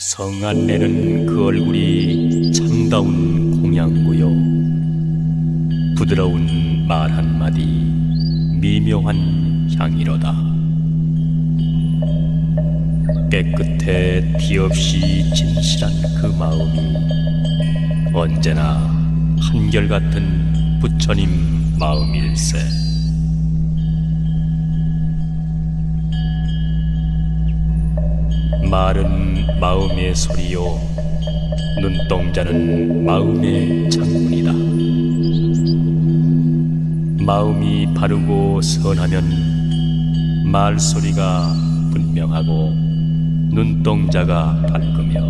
성 안내는 그 얼굴이 참다운 공양구요, 부드러운 말 한마디 미묘한 향이로다. 깨끗해 티없이 진실한 그 마음이 언제나 한결같은 부처님 마음일세. 말은 마음의 소리요, 눈동자는 마음의 창문이다. 마음이 바르고 선하면 말소리가 분명하고 눈동자가 밝으며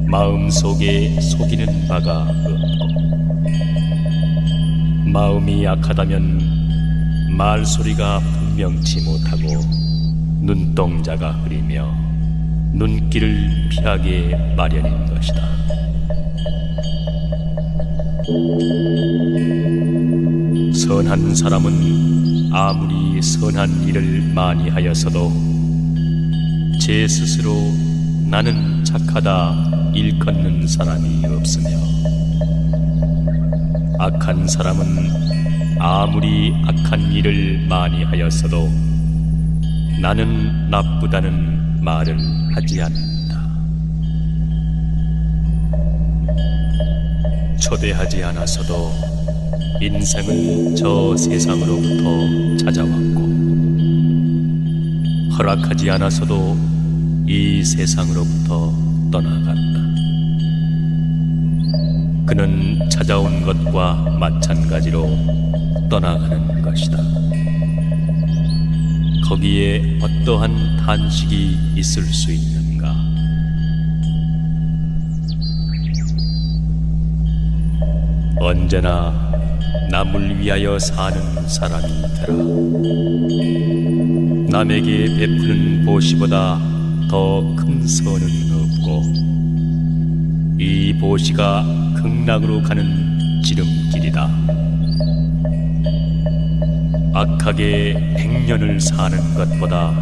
마음속에 속이는 바가 없고, 마음이 약하다면 말소리가 분명치 못하고 눈동자가 흐리며 눈길을 피하게 마련인 것이다. 선한 사람은 아무리 선한 일을 많이 하였어도 제 스스로 나는 착하다 일컫는 사람이 없으며, 악한 사람은 아무리 악한 일을 많이 하였어도 나는 나쁘다는 말을 하지 않는다. 초대하지 않았어도 인생은 저 세상으로부터 찾아왔고, 허락하지 않았어도 이 세상으로부터 떠나간다. 그는 찾아온 것과 마찬가지로 떠나가는 것이다. 거기에 어떠한 탄식이 있을 수 있는가? 언제나 남을 위하여 사는 사람이 되라. 남에게 베푸는 보시보다 더 큰 선은 없고, 이 보시가 극락으로 가는 지름길이다. 악하게 100년을 사는 것보다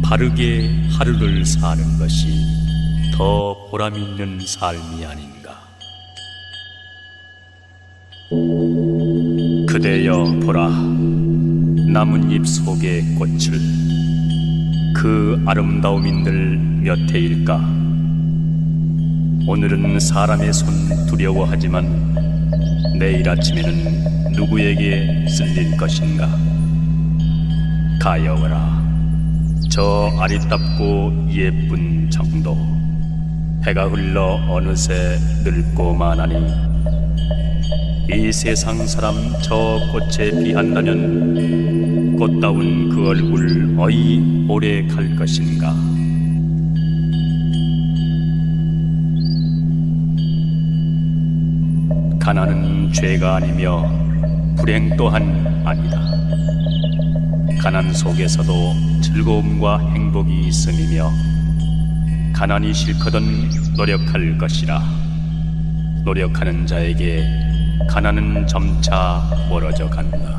바르게 하루를 사는 것이 더 보람있는 삶이 아닌가. 그대여 보라, 나뭇잎 속의 꽃을. 그 아름다움인들 몇 해일까? 오늘은 사람의 손 두려워하지만 내일 아침에는 누구에게 쓸릴 것인가? 가여워라, 저 아리답고 예쁜 정도. 해가 흘러 어느새 늙고 마나니 이 세상 사람 저 꽃에 비한다면 꽃다운 그 얼굴 어이 오래 갈 것인가? 가난은 죄가 아니며 불행 또한 아니다. 가난 속에서도 즐거움과 행복이 있음이며, 가난이 싫거든 노력할 것이라. 노력하는 자에게 가난은 점차 멀어져 간다.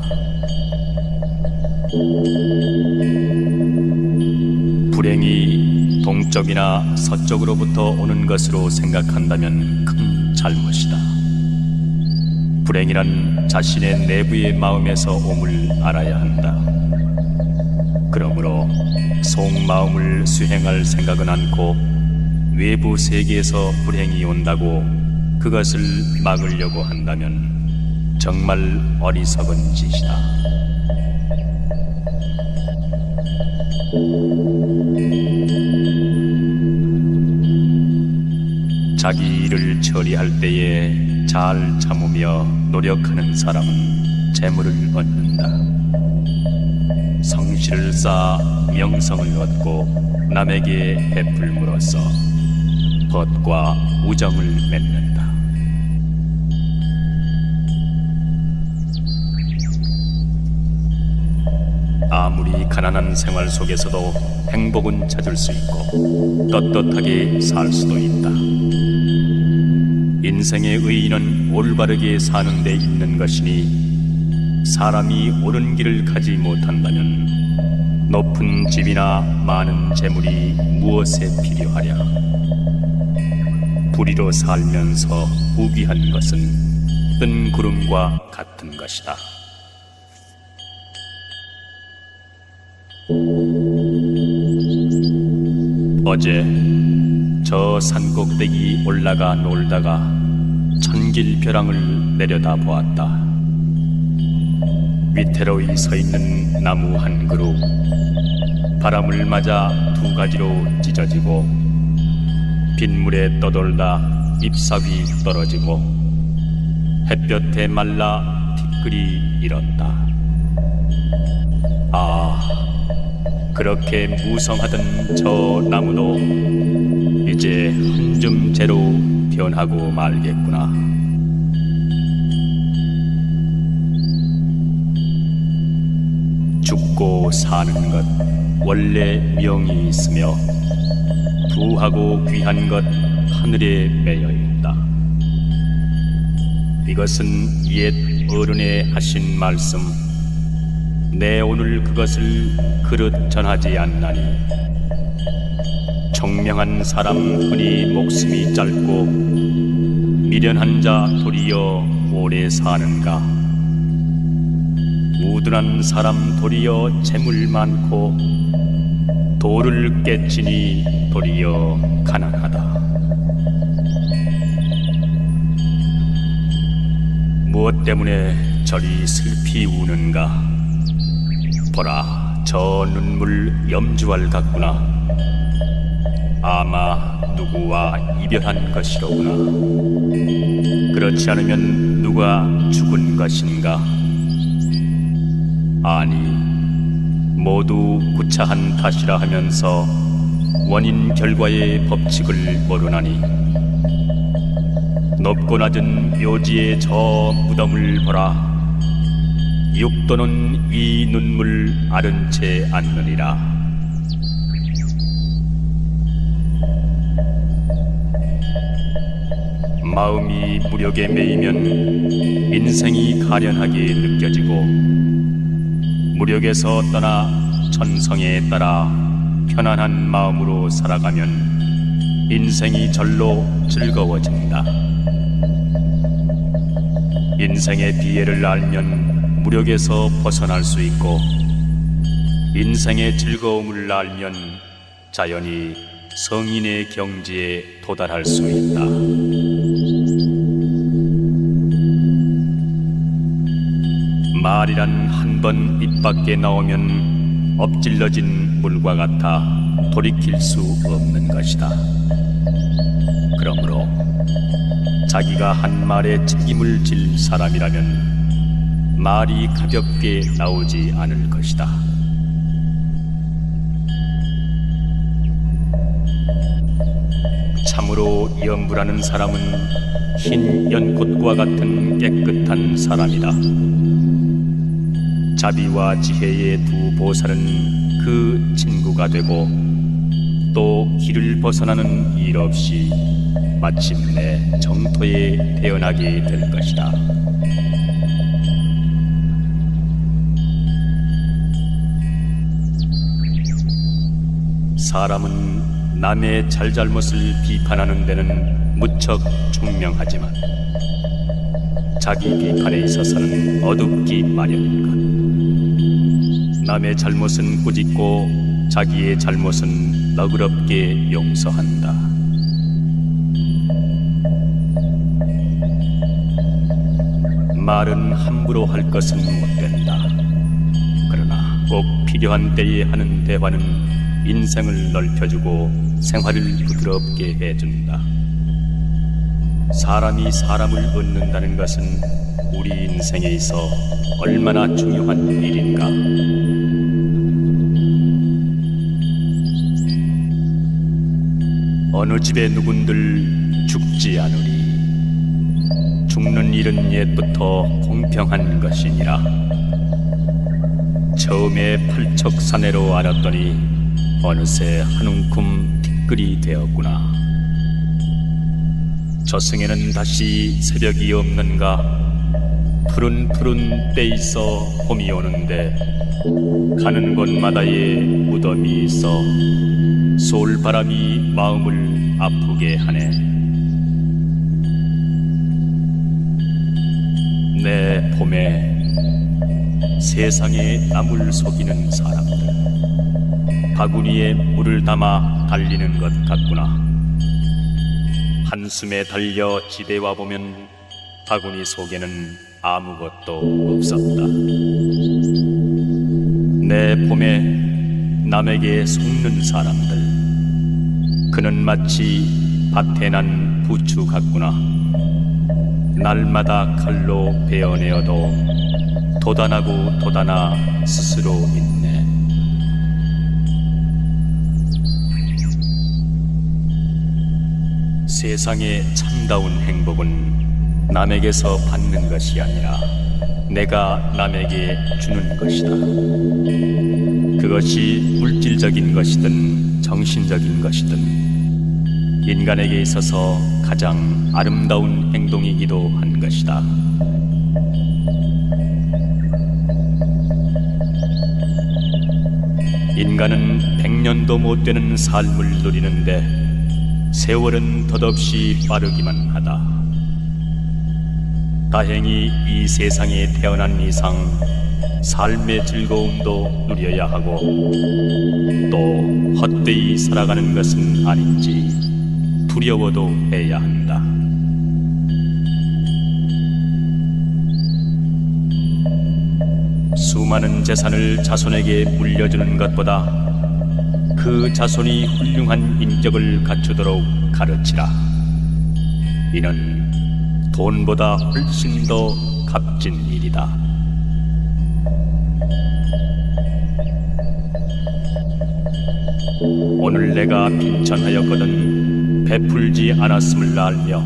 불행이 동쪽이나 서쪽으로부터 오는 것으로 생각한다면 큰 잘못이다. 불행이란 자신의 내부의 마음에서 옴을 알아야 한다. 그러므로 속마음을 수행할 생각은 않고 외부 세계에서 불행이 온다고 그것을 막으려고 한다면 정말 어리석은 짓이다. 자기 일을 처리할 때에 잘 참으며 노력하는 사람은 재물을 얻는다. 성실을 쌓아 명성을 얻고 남에게 베풀므로써 벗과 우정을 맺는다. 아무리 가난한 생활 속에서도 행복은 찾을 수 있고 떳떳하게 살 수도 있다. 인생의 의의는 올바르게 사는 데 있는 것이니, 사람이 옳은 길을 가지 못한다면 높은 집이나 많은 재물이 무엇에 필요하랴? 불의로 살면서 부귀한 것은 뜬 구름과 같은 것이다. 어제 저 산꼭대기 올라가 놀다가 천길벼랑을 내려다 보았다. 위태로이 서 있는 나무 한 그루, 바람을 맞아 두 가지로 찢어지고 빗물에 떠돌다 잎사귀 떨어지고 햇볕에 말라 티끌이 일었다. 아, 그렇게 무성하던 저 나무도 이제 한 줌 재로 변하고 말겠구나. 죽고 사는 것 원래 명이 있으며 부하고 귀한 것 하늘에 매여 있다. 이것은 옛 어른의 하신 말씀, 내 오늘 그것을 그릇 전하지 않나니. 총명한 사람 흔히 목숨이 짧고 미련한 자 도리어 오래 사는가. 우둔한 사람 도리어 재물 많고 돌을 깨치니 도리어 가난하다. 무엇 때문에 저리 슬피 우는가. 보라, 저 눈물 염주알 같구나. 아마 누구와 이별한 것이로구나. 그렇지 않으면 누가 죽은 것인가. 아니, 모두 구차한 탓이라 하면서 원인 결과의 법칙을 모르나니. 높고 낮은 묘지의 저 무덤을 보라. 육도는 이 눈물 아른 채 않느니라. 마음이 무력에 매이면 인생이 가련하게 느껴지고, 무력에서 떠나 천성에 따라 편안한 마음으로 살아가면 인생이 절로 즐거워진다. 인생의 비애를 알면 무력에서 벗어날 수 있고, 인생의 즐거움을 알면 자연히 성인의 경지에 도달할 수 있다. 말이란 한 번 입 밖에 나오면 엎질러진 물과 같아 돌이킬 수 없는 것이다. 그러므로 자기가 한 말에 책임을 질 사람이라면 말이 가볍게 나오지 않을 것이다. 참으로 염불하는 사람은 흰 연꽃과 같은 깨끗한 사람이다. 자비와 지혜의 두 보살은 그 친구가 되고, 또 길을 벗어나는 일 없이 마침내 정토에 태어나게 될 것이다. 사람은 남의 잘잘못을 비판하는 데는 무척 총명하지만 자기 비판에 있어서는 어둡기 마련인 것. 남의 잘못은 꾸짖고 자기의 잘못은 너그럽게 용서한다. 말은 함부로 할 것은 못 된다. 그러나 꼭 필요한 때에 하는 대화는 인생을 넓혀주고 생활을 부드럽게 해준다. 사람이 사람을 얻는다는 것은 우리 인생에 있어 얼마나 중요한 일인가. 어느 집에 누군들 죽지 않으리. 죽는 일은 옛부터 공평한 것이니라. 처음에 팔척사내로 알았더니 어느새 한 움큼 티끌이 되었구나. 저승에는 다시 새벽이 없는가? 푸른 때 있어 봄이 오는데 가는 곳마다에 무덤이 있어 솔바람이 마음을 아프게 하네. 내 봄에 세상에 남을 속이는 사람들, 바구니에 물을 담아 달리는 것 같구나. 한숨에 달려 집에 와보면 바구니 속에는 아무것도 없었다. 내 봄에 남에게 속는 사람들, 그는 마치 밭에 난 부추 같구나. 날마다 칼로 베어내어도 도단하고 도단아 스스로 있네. 세상의 참다운 행복은 남에게서 받는 것이 아니라 내가 남에게 주는 것이다. 그것이 물질적인 것이든 정신적인 것이든 인간에게 있어서 가장 아름다운 행동이기도 한 것이다. 인간은 100년도 못 되는 삶을 누리는데 세월은 덧없이 빠르기만 하다. 다행히 이 세상에 태어난 이상 삶의 즐거움도 누려야 하고 또 헛되이 살아가는 것은 아닌지 두려워도 해야 한다. 수많은 재산을 자손에게 물려주는 것보다 그 자손이 훌륭한 인격을 갖추도록 가르치라. 이는 돈보다 훨씬 더 값진 일이다. 오늘 내가 빈천하였거든 베풀지 않았음을 알며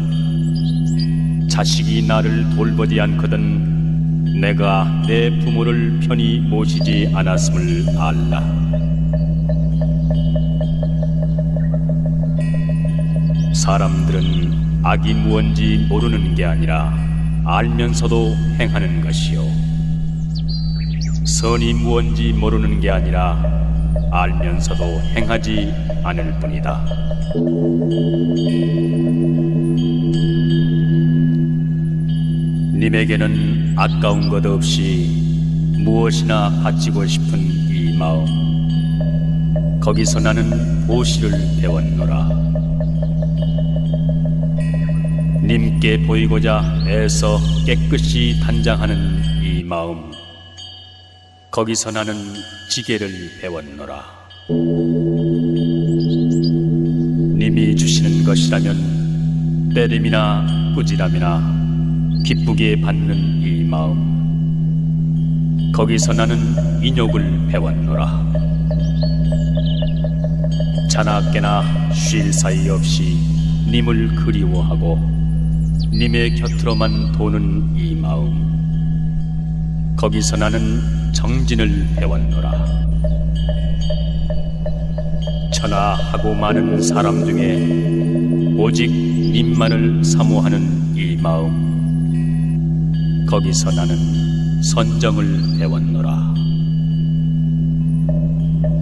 자식이 나를 돌보지 않거든 내가 내 부모를 편히 모시지 않았음을 알라. 사람들은 악이 무언지 모르는 게 아니라 알면서도 행하는 것이요, 선이 무언지 모르는 게 아니라 알면서도 행하지 않을 뿐이다. 님에게는 아까운 것 없이 무엇이나 바치고 싶은 이 마음, 거기서 나는 보시를 배웠노라. 님께 보이고자 애써 깨끗이 단장하는 이 마음, 거기서 나는 지게를 배웠노라. 님이 주시는 것이라면 때림이나 꾸지람이나 기쁘게 받는 이 마음, 거기서 나는 인욕을 배웠노라. 자나깨나 쉴 사이 없이 님을 그리워하고 님의 곁으로만 도는 이 마음, 거기서 나는 정진을 배웠노라. 천하하고 많은 사람 중에 오직 님만을 사모하는 이 마음, 거기서 나는 선정을 배웠노라.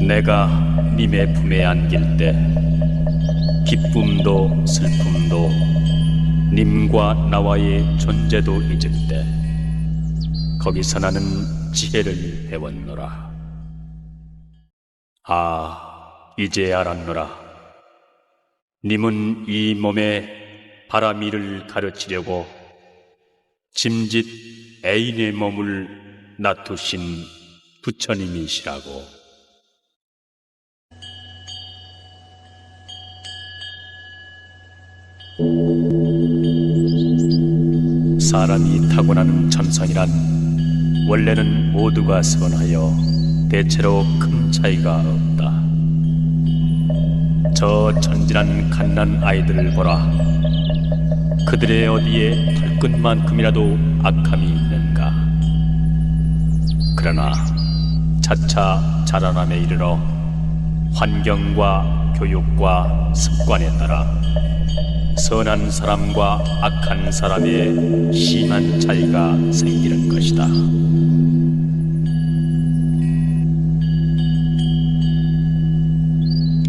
내가 님의 품에 안길 때 기쁨도 슬픔도 님과 나와의 존재도 잊을 때 거기서 나는 지혜를 배웠노라. 아, 이제 알았노라. 님은 이 몸에 바라미를 가르치려고 짐짓 애인의 몸을 놔두신 부처님이시라고. 사람이 타고나는 천성이란 원래는 모두가 선하여 대체로 큰 차이가 없다. 저 천진한 갓난 아이들을 보라. 그들의 어디에 털끝만큼이라도 악함이 있는가. 그러나 차차 자라남에 이르러 환경과 교육과 습관에 따라 선한 사람과 악한 사람의 심한 차이가 생기는 것이다.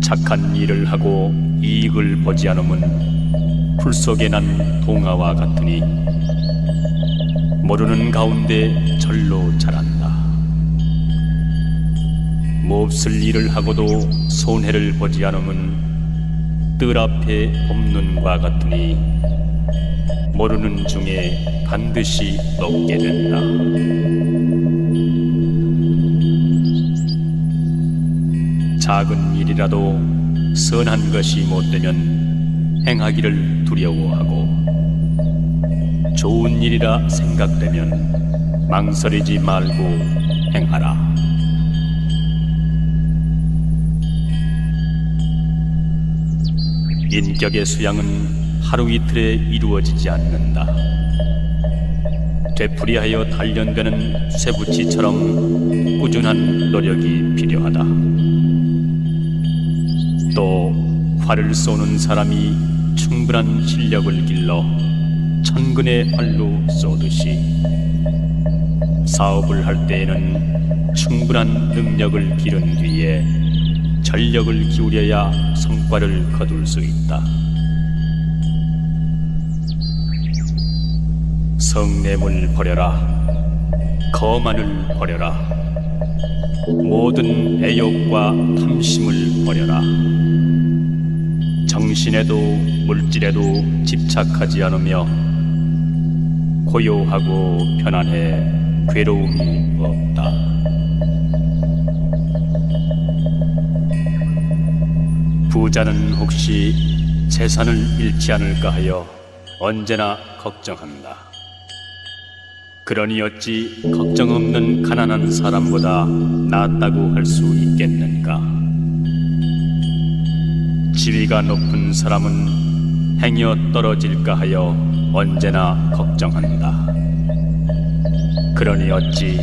착한 일을 하고 이익을 보지 않으면 풀 속에 난 동아와 같으니 모르는 가운데 절로 자란다. 몹쓸 일을 하고도 손해를 보지 않으면 뜰 앞에 봄눈과 같으니 모르는 중에 반드시 녹게 된다. 작은 일이라도 선한 것이 못되면 행하기를 두려워하고 좋은 일이라 생각되면 망설이지 말고 행하라. 인격의 수양은 하루 이틀에 이루어지지 않는다. 되풀이하여 단련되는 쇠붙이처럼 꾸준한 노력이 필요하다. 또 활을 쏘는 사람이 충분한 실력을 길러 천근의 활로 쏘듯이 사업을 할 때에는 충분한 능력을 기른 뒤에 전력을 기울여야 성과를 거둘 수 있다. 성냄을 버려라. 거만을 버려라. 모든 애욕과 탐심을 버려라. 정신에도 물질에도 집착하지 않으며 고요하고 편안해 괴로움이 없다. 부자는 혹시 재산을 잃지 않을까 하여 언제나 걱정한다. 그러니 어찌 걱정 없는 가난한 사람보다 낫다고 할 수 있겠는가? 지위가 높은 사람은 행여 떨어질까 하여 언제나 걱정한다. 그러니 어찌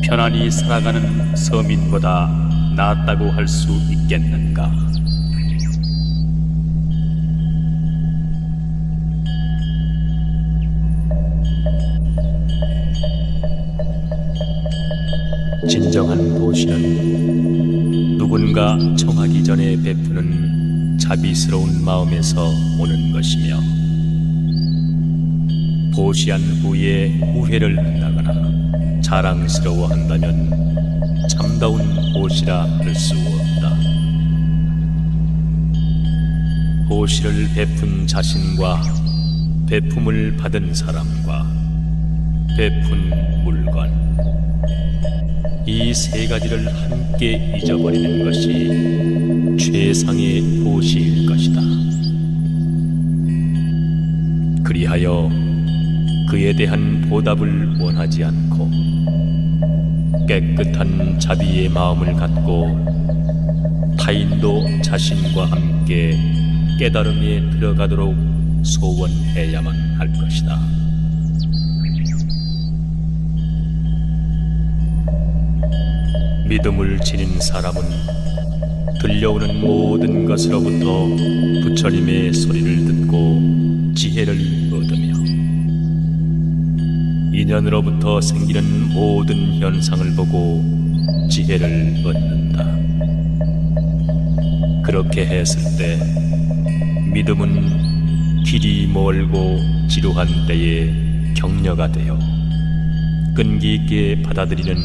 편안히 살아가는 서민보다 낫다고 할 수 있겠는가? 진정한 보시는 누군가 청하기 전에 베푸는 자비스러운 마음에서 오는 것이며 보시한 후에 후회를 한다거나 자랑스러워한다면 참다운 보시라 할 수 없다. 보시를 베푼 자신과 베품을 받은 사람과 베푼 물건 이 세 가지를 함께 잊어버리는 것이 최상의 보시일 것이다. 그리하여 그에 대한 보답을 원하지 않고 깨끗한 자비의 마음을 갖고 타인도 자신과 함께 깨달음에 들어가도록 소원해야만 할 것이다. 믿음을 지닌 사람은 들려오는 모든 것으로부터 부처님의 소리를 듣고 지혜를 얻으며 인연으로부터 생기는 모든 현상을 보고 지혜를 얻는다. 그렇게 했을 때 믿음은 길이 멀고 지루한 때에 격려가 되어 끈기 있게 받아들이는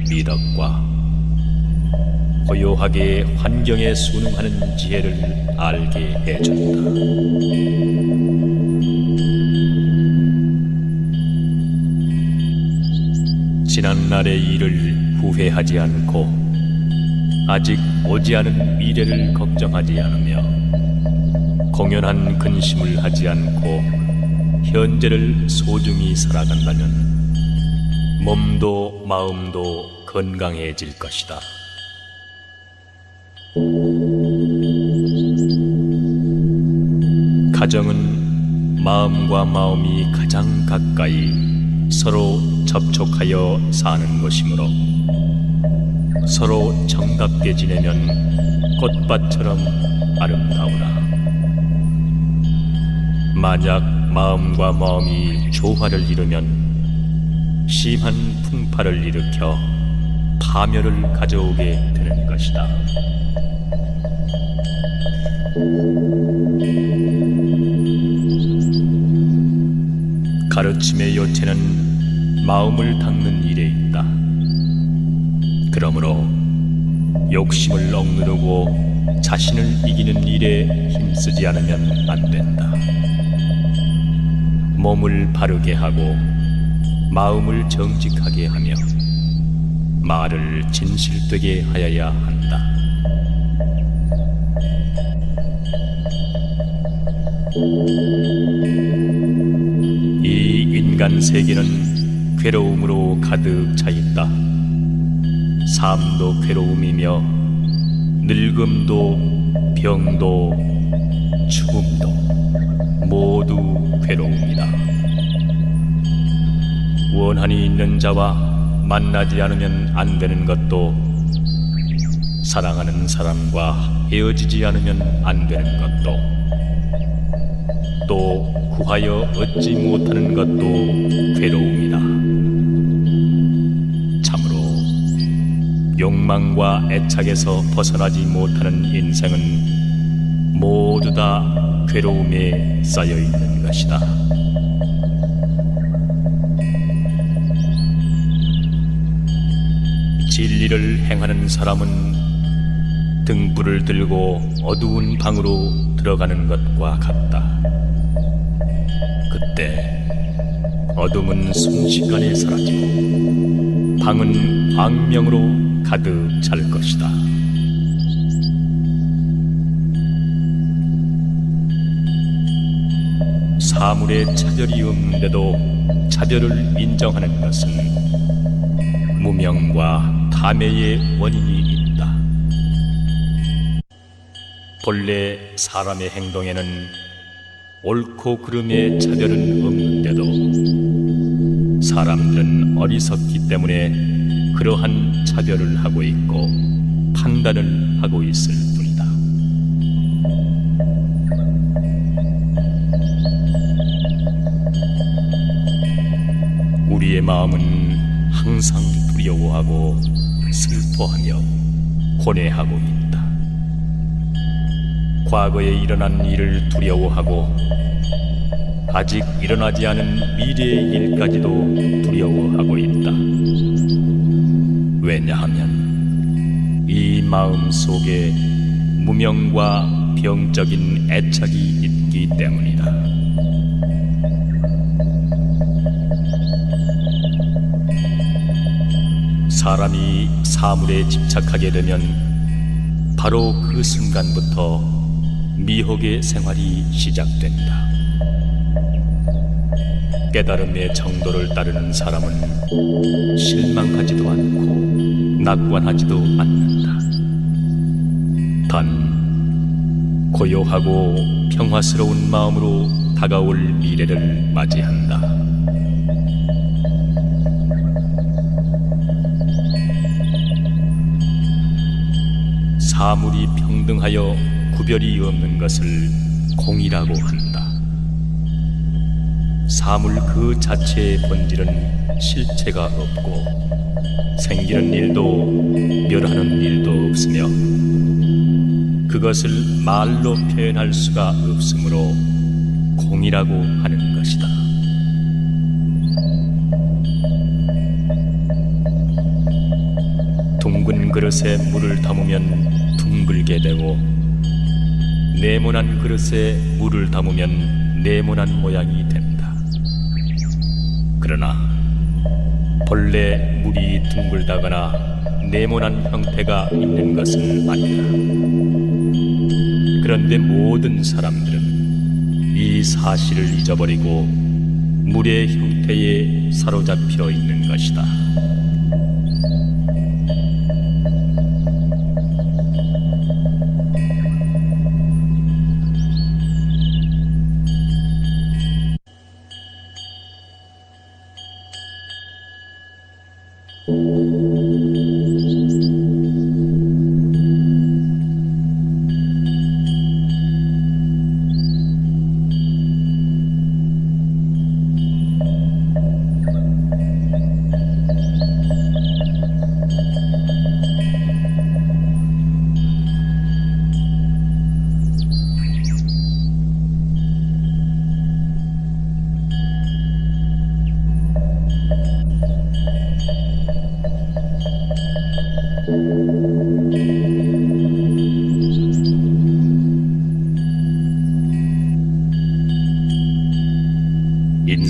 미덕과 고요하게 환경에 순응하는 지혜를 알게 해준다. 지난날의 일을 후회하지 않고 아직 오지 않은 미래를 걱정하지 않으며 공연한 근심을 하지 않고 현재를 소중히 살아간다면 몸도 마음도 건강해질 것이다. 가정은 마음과 마음이 가장 가까이 서로 접촉하여 사는 것이므로 서로 정답게 지내면 꽃밭처럼 아름다우나 만약 마음과 마음이 조화를 이루면 심한 풍파를 일으켜 파멸을 가져오게 되는 것이다. 가르침의 요체는 마음을 닦는 일에 있다. 그러므로 욕심을 억누르고 자신을 이기는 일에 힘쓰지 않으면 안 된다. 몸을 바르게 하고 마음을 정직하게 하며 말을 진실되게 하여야 한다. 이 인간 세계는 괴로움으로 가득 차 있다. 삶도 괴로움이며 늙음도 병도 죽음도 모두 괴로움이다. 원한이 있는 자와 만나지 않으면 안 되는 것도, 사랑하는 사람과 헤어지지 않으면 안 되는 것도, 또 구하여 얻지 못하는 것도 괴로움이다. 참으로 욕망과 애착에서 벗어나지 못하는 인생은 모두 다 괴로움에 쌓여 있는 것이다. 진리를 행하는 사람은 등불을 들고 어두운 방으로 들어가는 것과 같다. 그때 어둠은 순식간에 사라지고 방은 광명으로 가득 찰 것이다. 사물에 차별이 없는데도 차별을 인정하는 것은 무명과 탐해의 원인이 있다. 본래 사람의 행동에는 옳고 그름의 차별은 없는데도 사람들은 어리석기 때문에 그러한 차별을 하고 있고 판단을 하고 있을 뿐이다. 우리의 마음은 항상 두려워하고 슬퍼하며 고뇌하고 있다. 과거에 일어난 일을 두려워하고 아직 일어나지 않은 미래의 일까지도 두려워하고 있다. 왜냐하면 이 마음 속에 무명과 병적인 애착이 있기 때문이다. 사람이 사물에 집착하게 되면 바로 그 순간부터 미혹의 생활이 시작된다. 깨달음의 정도를 따르는 사람은 실망하지도 않고 낙관하지도 않는다. 단 고요하고 평화스러운 마음으로 다가올 미래를 맞이한다. 사물이 평등하여 구별이 없는 것을 공이라고 한다. 사물 그 자체의 본질은 실체가 없고 생기는 일도 멸하는 일도 없으며 그것을 말로 표현할 수가 없으므로 공이라고 하는 것이다. 둥근 그릇에 물을 담으면 둥글게 되고 네모난 그릇에 물을 담으면 네모난 모양이 된다. 그러나 본래 물이 둥글다거나 네모난 형태가 있는 것은 아니다. 그런데 모든 사람들은 이 사실을 잊어버리고 물의 형태에 사로잡혀 있는 것이다.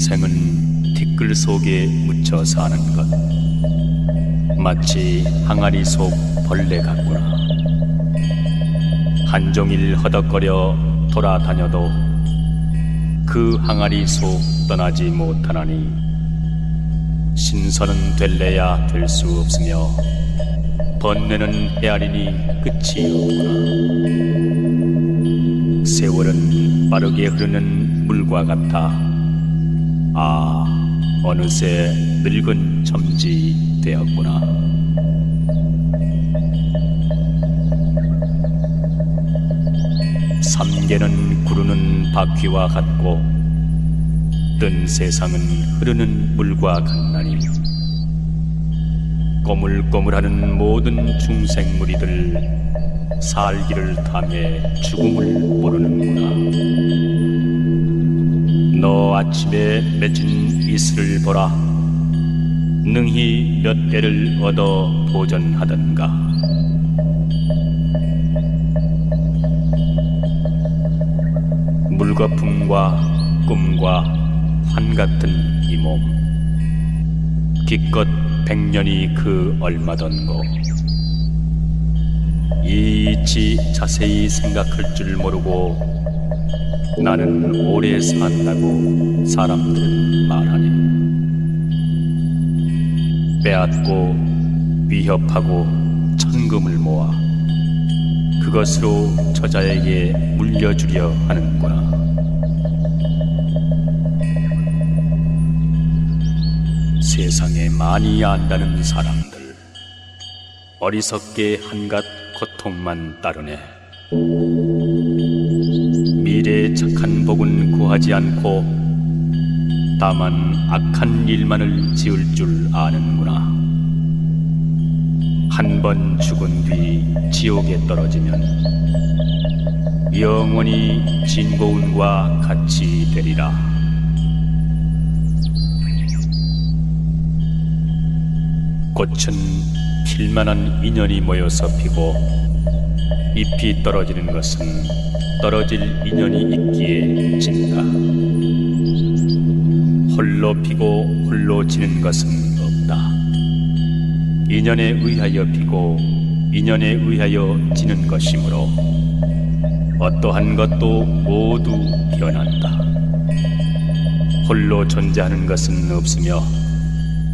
인생은 티끌 속에 묻혀 사는 것, 마치 항아리 속 벌레 같구나. 한종일 허덕거려 돌아다녀도 그 항아리 속 떠나지 못하나니 신선은 될래야 될 수 없으며 번뇌는 헤아리니 끝이 없구나. 세월은 빠르게 흐르는 물과 같아 어느새 늙은 첨지 되었구나. 삼계는 구르는 바퀴와 같고 뜬 세상은 흐르는 물과 같나니 꼬물꼬물하는 모든 중생무리들 살기를 탐해 죽음을 모르는구나. 너 아침에 맺은 이슬을 보라. 능히 몇 개를 얻어 보전하던가. 물거품과 꿈과 환 같은 이 몸, 기껏 100년이 그 얼마던고. 이치 자세히 생각할 줄 모르고 나는 오래 산다고 사람들은 말하네. 빼앗고 위협하고 천금을 모아 그것으로 저자에게 물려주려 하는구나. 세상에 많이 안다는 사람들, 어리석게 한갓 고통만 따르네. 미래의 착한 복은 구하지 않고 다만 악한 일만을 지을 줄 아는구나. 한 번 죽은 뒤 지옥에 떨어지면 영원히 진고운과 같이 되리라. 꽃은 필만한 인연이 모여서 피고 잎이 떨어지는 것은 떨어질 인연이 있기에 진다. 홀로 피고 홀로 지는 것은 없다. 인연에 의하여 피고 인연에 의하여 지는 것이므로 어떠한 것도 모두 변한다. 홀로 존재하는 것은 없으며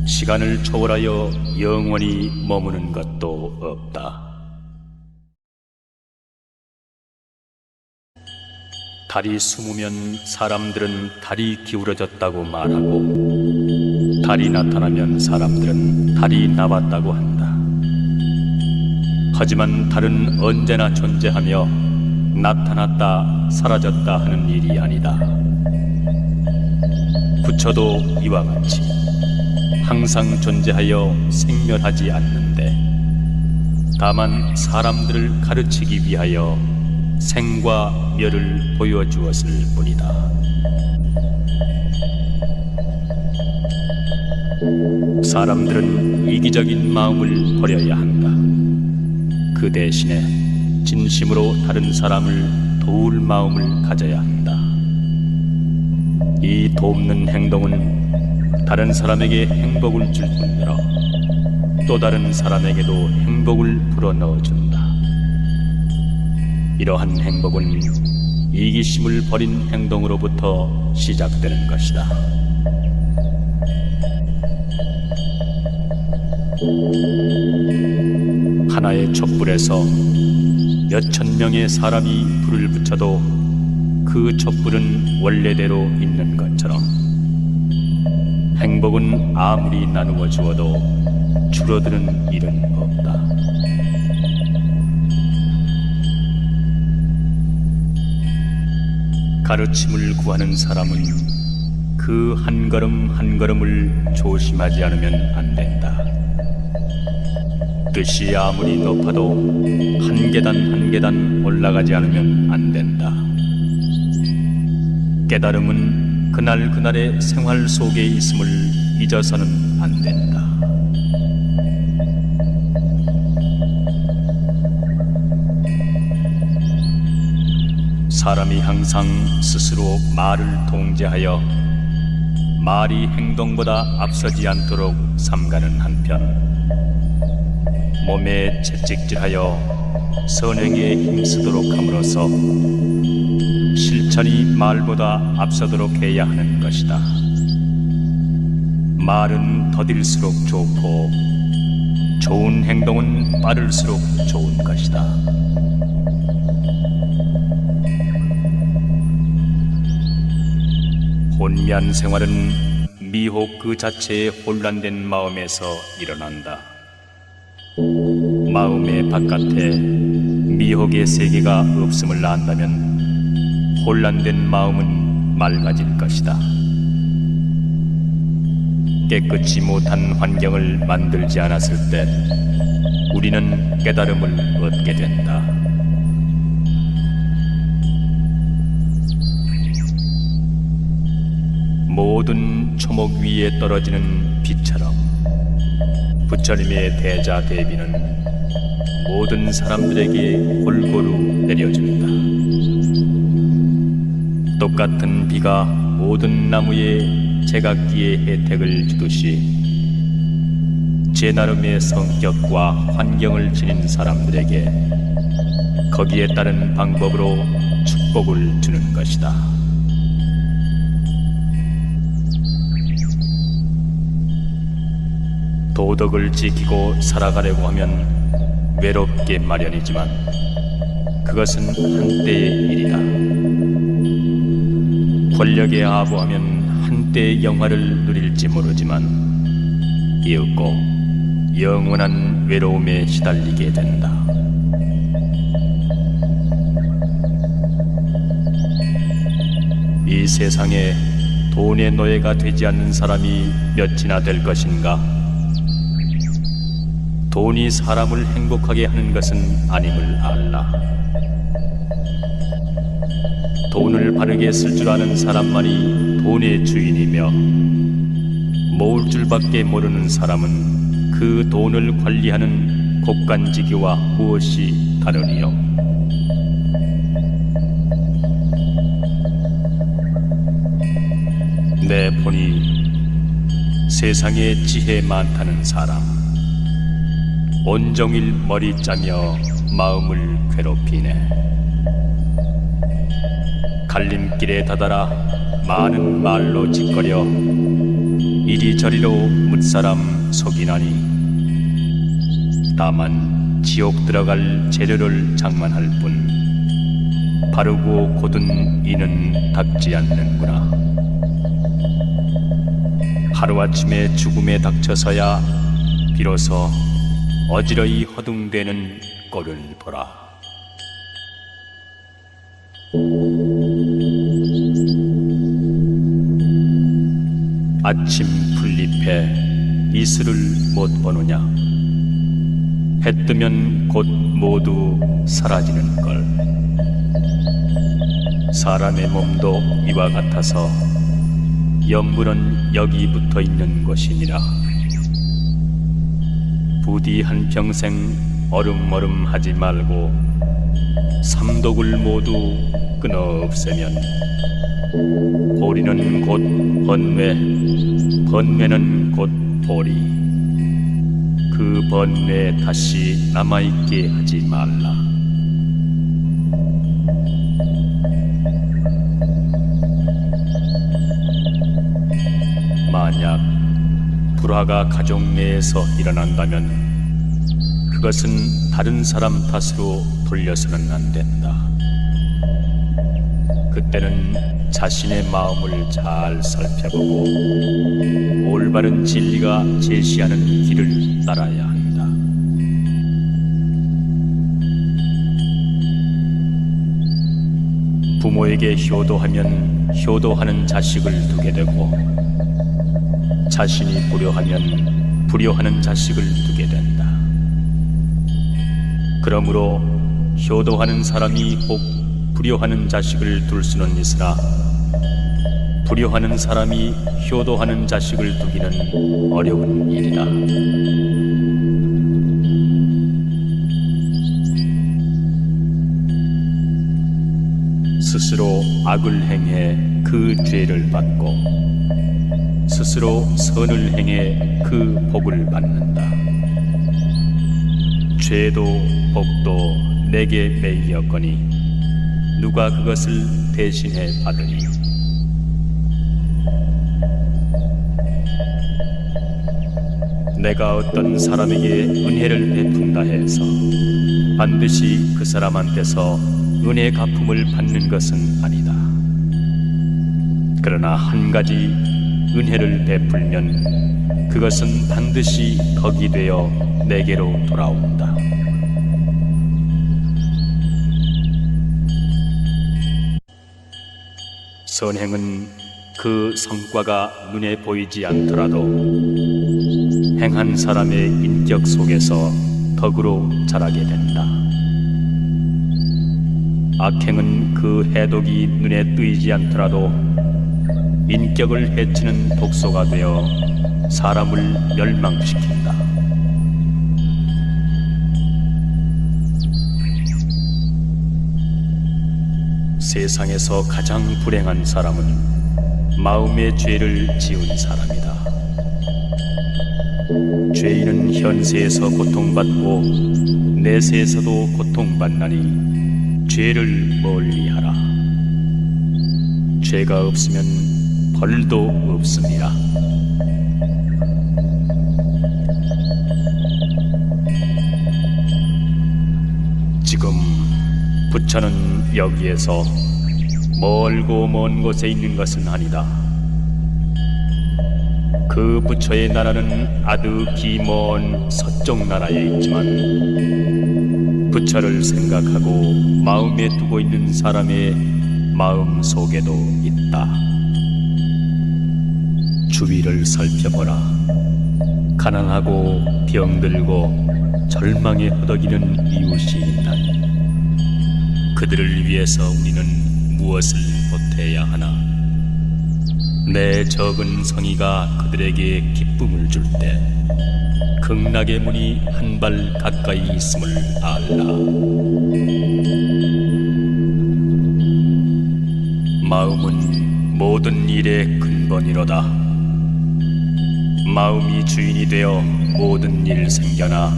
시간을 초월하여 영원히 머무는 것도 없다. 달이 숨으면 사람들은 달이 기울어졌다고 말하고 달이 나타나면 사람들은 달이 나왔다고 한다. 하지만 달은 언제나 존재하며 나타났다 사라졌다 하는 일이 아니다. 부처도 이와 같이 항상 존재하여 생멸하지 않는데 다만 사람들을 가르치기 위하여 생과 멸을 보여주었을 뿐이다. 사람들은 이기적인 마음을 버려야 한다. 그 대신에 진심으로 다른 사람을 도울 마음을 가져야 한다. 이 돕는 행동은 다른 사람에게 행복을 줄 뿐더러 또 다른 사람에게도 행복을 불어넣어준다. 이러한 행복은 이기심을 버린 행동으로부터 시작되는 것이다. 하나의 촛불에서 몇천 명의 사람이 불을 붙여도 그 촛불은 원래대로 있는 것처럼 행복은 아무리 나누어 주어도 줄어드는 일은 없다. 가르침을 구하는 사람은 그 한 걸음 한 걸음을 조심하지 않으면 안 된다. 뜻이 아무리 높아도 한 계단 한 계단 올라가지 않으면 안 된다. 깨달음은 그날 그날의 생활 속에 있음을 잊어서는 안 된다. 사람이 항상 스스로 말을 통제하여 말이 행동보다 앞서지 않도록 삼가는 한편 몸에 채찍질하여 선행에 힘쓰도록 함으로써 실천이 말보다 앞서도록 해야 하는 것이다. 말은 더딜수록 좋고 좋은 행동은 빠를수록 좋은 것이다. 혼미한 생활은 미혹 그 자체의 혼란된 마음에서 일어난다. 마음의 바깥에 미혹의 세계가 없음을 안다면 혼란된 마음은 맑아질 것이다. 깨끗이 못한 환경을 만들지 않았을 때 우리는 깨달음을 얻게 된다. 모든 초목 위에 떨어지는 비처럼 부처님의 대자 대비는 모든 사람들에게 골고루 내려준다. 똑같은 비가 모든 나무에 제각기의 혜택을 주듯이 제 나름의 성격과 환경을 지닌 사람들에게 거기에 따른 방법으로 축복을 주는 것이다. 도덕을 지키고 살아가려고 하면 외롭게 마련이지만 그것은 한때의 일이다. 권력에 아부하면 한때의 영화를 누릴지 모르지만 이윽고 영원한 외로움에 시달리게 된다. 이 세상에 돈의 노예가 되지 않는 사람이 몇이나 될 것인가? 돈이 사람을 행복하게 하는 것은 아님을 알라. 돈을 바르게 쓸 줄 아는 사람만이 돈의 주인이며 모을 줄밖에 모르는 사람은 그 돈을 관리하는 곡간지기와 무엇이 다르니요. 내 보니 세상에 지혜 많다는 사람 온종일 머리 짜며 마음을 괴롭히네. 갈림길에 다다라 많은 말로 짓거려 이리저리로 뭇사람 속이나니 다만 지옥 들어갈 재료를 장만할 뿐 바르고 곧은 이는 닥지 않는구나. 하루아침에 죽음에 닥쳐서야 비로소 어지러이 허둥대는 꼴을 보라. 아침 풀잎에 이슬을 못 보느냐. 해 뜨면 곧 모두 사라지는 걸. 사람의 몸도 이와 같아서 염분은 여기 붙어 있는 것이니라. 부디 한평생 어름어름 하지 말고 삼독을 모두 끊어 없애면 보리는 곧 번뇌, 번뇌는 곧 보리. 그 번뇌 다시 남아있게 하지 말라. 만약 불화가 가족 내에서 일어난다면 그것은 다른 사람 탓으로 돌려서는 안 된다. 그때는 자신의 마음을 잘 살펴보고 올바른 진리가 제시하는 길을 따라야 한다. 부모에게 효도하면 효도하는 자식을 두게 되고 자신이 불효하면 불효하는 자식을 두게 된다. 그러므로 효도하는 사람이 혹 불효하는 자식을 둘 수는 있으나 불효하는 사람이 효도하는 자식을 두기는 어려운 일이다. 스스로 악을 행해 그 죄를 받고 스스로 선을 행해 그 복을 받는다. 죄도 복도 내게 매이었거니 누가 그것을 대신해 받으리. 내가 어떤 사람에게 은혜를 베푼다 해서 반드시 그 사람한테서 은혜 갚음을 받는 것은 아니다. 그러나 한 가지 은혜를 베풀면 그것은 반드시 덕이 되어 내게로 돌아온다. 선행은 그 성과가 눈에 보이지 않더라도 행한 사람의 인격 속에서 덕으로 자라게 된다. 악행은 그 해독이 눈에 띄지 않더라도 인격을 해치는 독소가 되어 사람을 멸망시킨다. 세상에서 가장 불행한 사람은 마음의 죄를 지은 사람이다. 죄인은 현세에서 고통받고 내세에서도 고통받나니 죄를 멀리하라. 죄가 없으면 벌도 없습니다. 지금 부처는 여기에서 멀고 먼 곳에 있는 것은 아니다. 그 부처의 나라는 아주 기먼 서쪽 나라에 있지만 부처를 생각하고 마음에 두고 있는 사람의 마음 속에도 있다. 주위를 살펴보라. 가난하고 병들고 절망에 허덕이는 이웃이 있다니 그들을 위해서 우리는 무엇을 보태야 하나? 내 적은 성의가 그들에게 기쁨을 줄 때 극락의 문이 한 발 가까이 있음을 알라. 마음은 모든 일의 근본이로다. 마음이 주인이 되어 모든 일 생겨나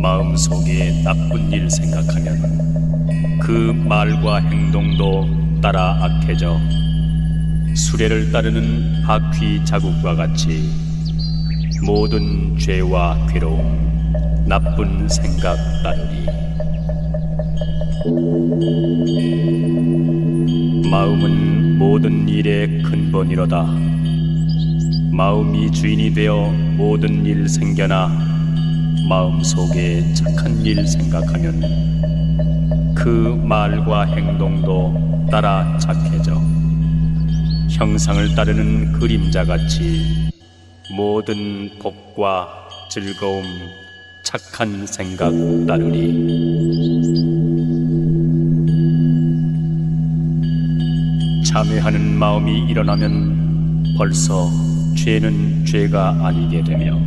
마음속에 나쁜 일 생각하면 그 말과 행동도 따라 악해져 수레를 따르는 바퀴 자국과 같이 모든 죄와 괴로움, 나쁜 생각 따르리. 마음은 모든 일의 근본이로다. 마음이 주인이 되어 모든 일 생겨나 마음속에 착한 일 생각하면 그 말과 행동도 따라 착해져 형상을 따르는 그림자같이 모든 복과 즐거움, 착한 생각 따르리. 참회하는 마음이 일어나면 벌써 죄는 죄가 아니게 되며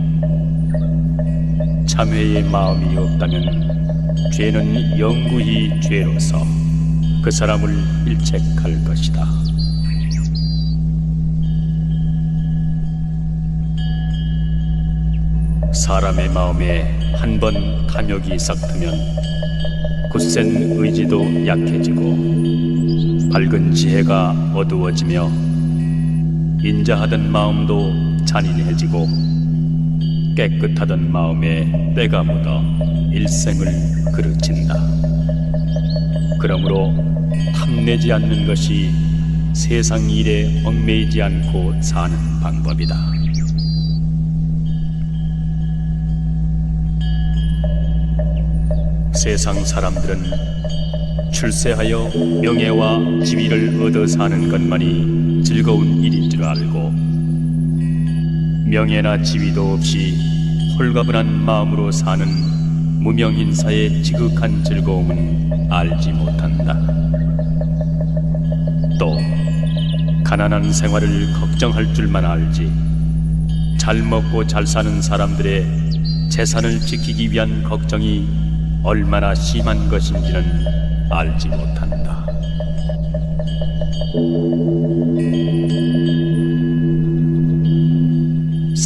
참회의 마음이 없다면 죄는 영구히 죄로서 그 사람을 일책할 것이다. 사람의 마음에 한 번 탐욕이 싹트면 굳센 의지도 약해지고 밝은 지혜가 어두워지며 인자하던 마음도 잔인해지고 깨끗하던 마음에 때가 묻어 일생을 그르친다. 그러므로 탐내지 않는 것이 세상 일에 얽매이지 않고 사는 방법이다. 세상 사람들은 출세하여 명예와 지위를 얻어 사는 것만이 즐거운 일인 줄 알고 명예나 지위도 없이 홀가분한 마음으로 사는 무명인사의 지극한 즐거움은 알지 못한다. 또 가난한 생활을 걱정할 줄만 알지 잘 먹고 잘 사는 사람들의 재산을 지키기 위한 걱정이 얼마나 심한 것인지는 알지 못한다.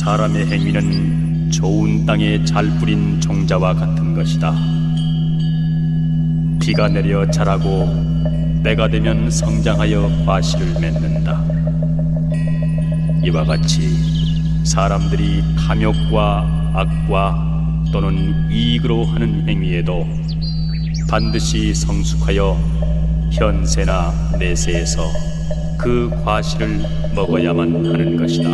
사람의 행위는 좋은 땅에 잘 뿌린 종자와 같은 것이다. 비가 내려 자라고 때가 되면 성장하여 과실을 맺는다. 이와 같이 사람들이 탐욕과 악과 또는 이익으로 하는 행위에도 반드시 성숙하여 현세나 내세에서 그 과실을 먹어야만 하는 것이다.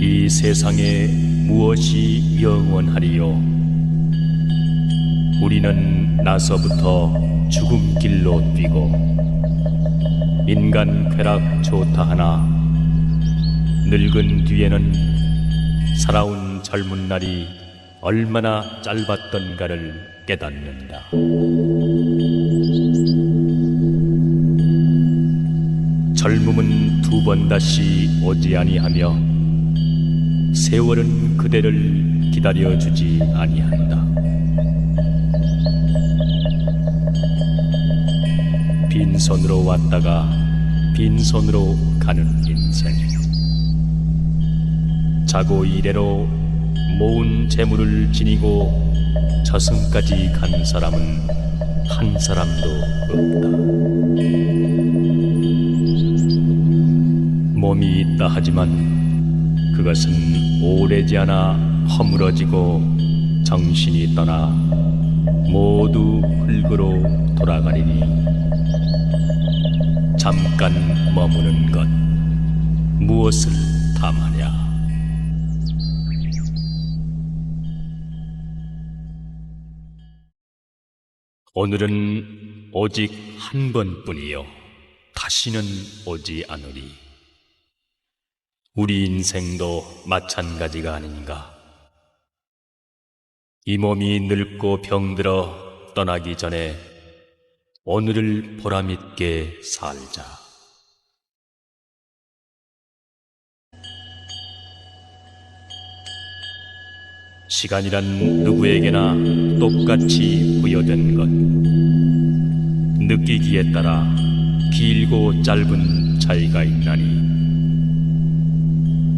이 세상에 무엇이 영원하리요? 우리는 나서부터 죽음 길로 뛰고 인간 쾌락 좋다 하나 늙은 뒤에는 살아온 젊은 날이 얼마나 짧았던가를 깨닫는다. 젊음은 두 번 다시 오지 아니하며 세월은 그대를 기다려주지 아니한다. 빈손으로 왔다가 빈손으로 가는 인생. 자고 이래로 모은 재물을 지니고 저승까지 간 사람은 한 사람도 없다. 몸이 있다 하지만 그것은 오래지 않아 허물어지고 정신이 떠나 모두 흙으로 돌아가리니 잠깐 머무는 것 무엇을 탐하랴. 오늘은 오직 한 번뿐이요 다시는 오지 않으리. 우리 인생도 마찬가지가 아닌가. 이 몸이 늙고 병들어 떠나기 전에 오늘을 보람있게 살자. 시간이란 누구에게나 똑같이 부여된 것. 느끼기에 따라 길고 짧은 차이가 있나니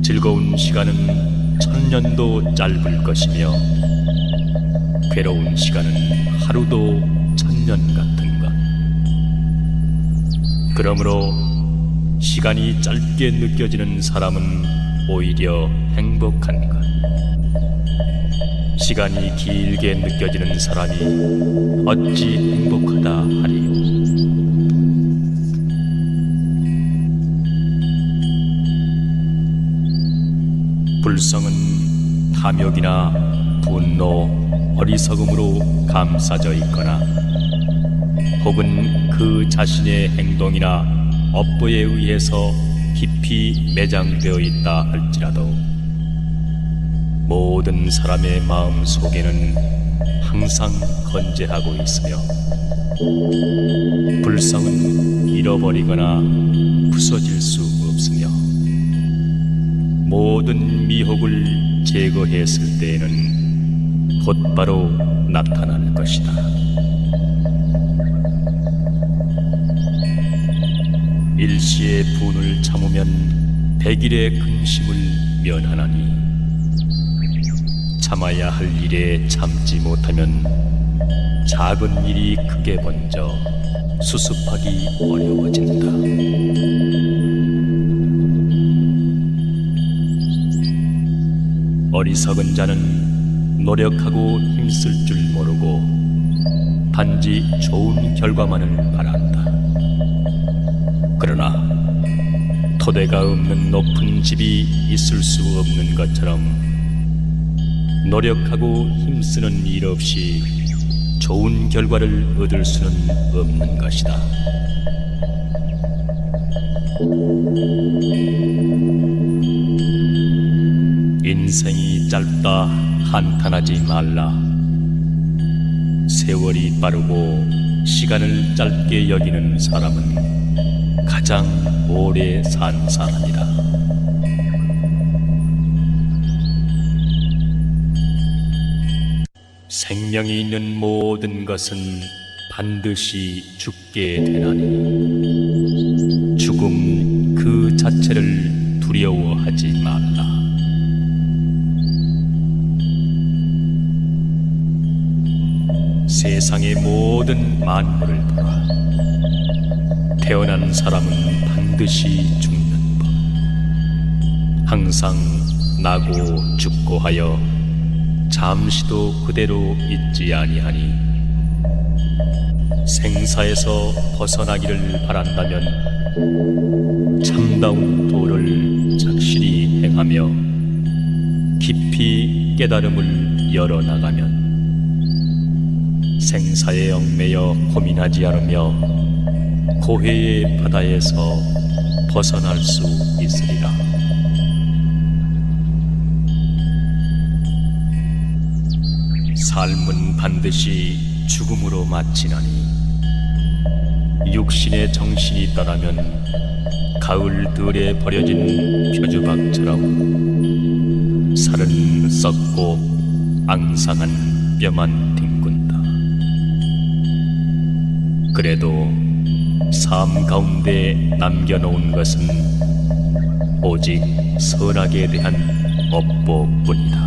즐거운 시간은 1000년도 짧을 것이며 괴로운 시간은 하루도 1000년 같은 것. 그러므로 시간이 짧게 느껴지는 사람은 오히려 행복한 것. 시간이 길게 느껴지는 사람이 어찌 행복하다 하리요. 불성은 탐욕이나 분노, 어리석음으로 감싸져 있거나 혹은 그 자신의 행동이나 업보에 의해서 깊이 매장되어 있다 할지라도 모든 사람의 마음 속에는 항상 건재하고 있으며 불성은 잃어버리거나 부서질 수 없으며 모든 미혹을 제거했을 때에는 곧바로 나타날 것이다. 일시의 분을 참으면 100일의 근심을 면하나니 참아야 할 일에 참지 못하면 작은 일이 크게 번져 수습하기 어려워진다. 어리석은 자는 노력하고 힘쓸 줄 모르고 단지 좋은 결과만을 바란다. 그러나 토대가 없는 높은 집이 있을 수 없는 것처럼 노력하고 힘쓰는 일 없이 좋은 결과를 얻을 수는 없는 것이다. 인생이 짧다 한탄하지 말라. 세월이 빠르고 시간을 짧게 여기는 사람은 가장 오래 산 사람이다. 생명이 있는 모든 것은 반드시 죽게 되나니 죽음 그 생사를 두려워하지 말라. 세상의 모든 만물을 보라. 태어난 사람은 반드시 죽는 법. 항상 나고 죽고 하여 잠시도 그대로 있지 아니하니 생사에서 벗어나기를 바란다면 참다운 도를 착실히 행하며 깊이 깨달음을 열어나가면 생사에 얽매여 고민하지 않으며 고해의 바다에서 벗어날 수 있으리라. 삶은 반드시 죽음으로 마치나니 육신의 정신이 떠나면 가을 들에 버려진 표주박처럼 살은 썩고 앙상한 뼈만 뒹군다. 그래도 삶 가운데 남겨놓은 것은 오직 선악에 대한 업보뿐이다.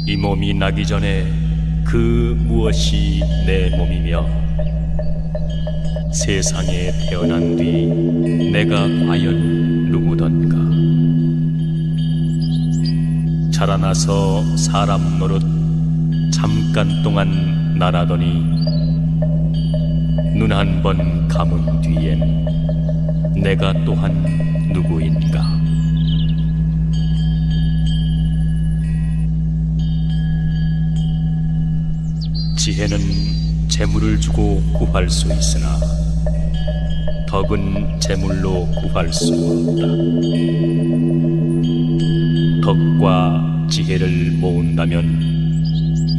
이 몸이 나기 전에 그 무엇이 내 몸이며 세상에 태어난 뒤 내가 과연 누구던가. 자라나서 사람 노릇 잠깐 동안 날아더니 눈 한 번 감은 뒤엔 내가 또한 누구인가. 지혜는 재물을 주고 구할 수 있으나 덕은 재물로 구할 수 없다. 덕과 지혜를 모은다면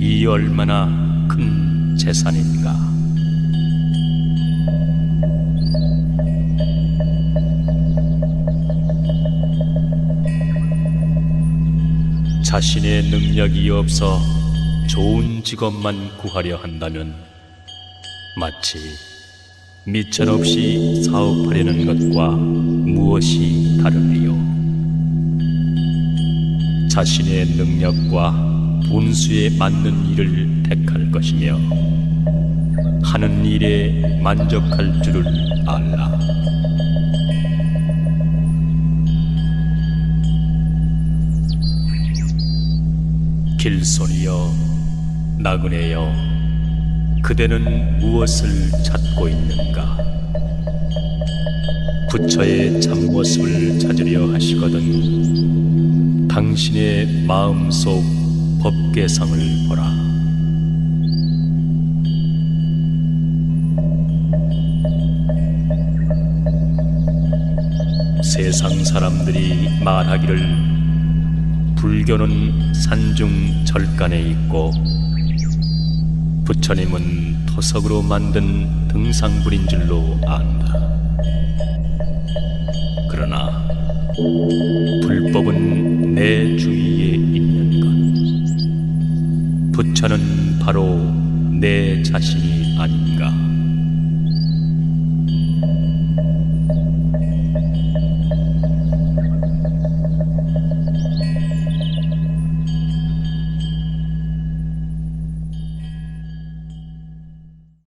이 얼마나 큰 재산인가. 자신의 능력이 없어 좋은 직업만 구하려 한다면 마치 미천 없이 사업하려는 것과 무엇이 다르리요. 자신의 능력과 분수에 맞는 일을 택할 것이며 하는 일에 만족할 줄을 알라. 길손이여 나그네여, 그대는 무엇을 찾고 있는가? 부처의 참모습을 찾으려 하시거든 당신의 마음속 법계성을 보라. 세상 사람들이 말하기를 불교는 산중 절간에 있고 부처님은 토석으로 만든 등상불인 줄로 안다. 그러나 불법은 내 주위에 있는 것, 부처는 바로 내 자신이 아닌가.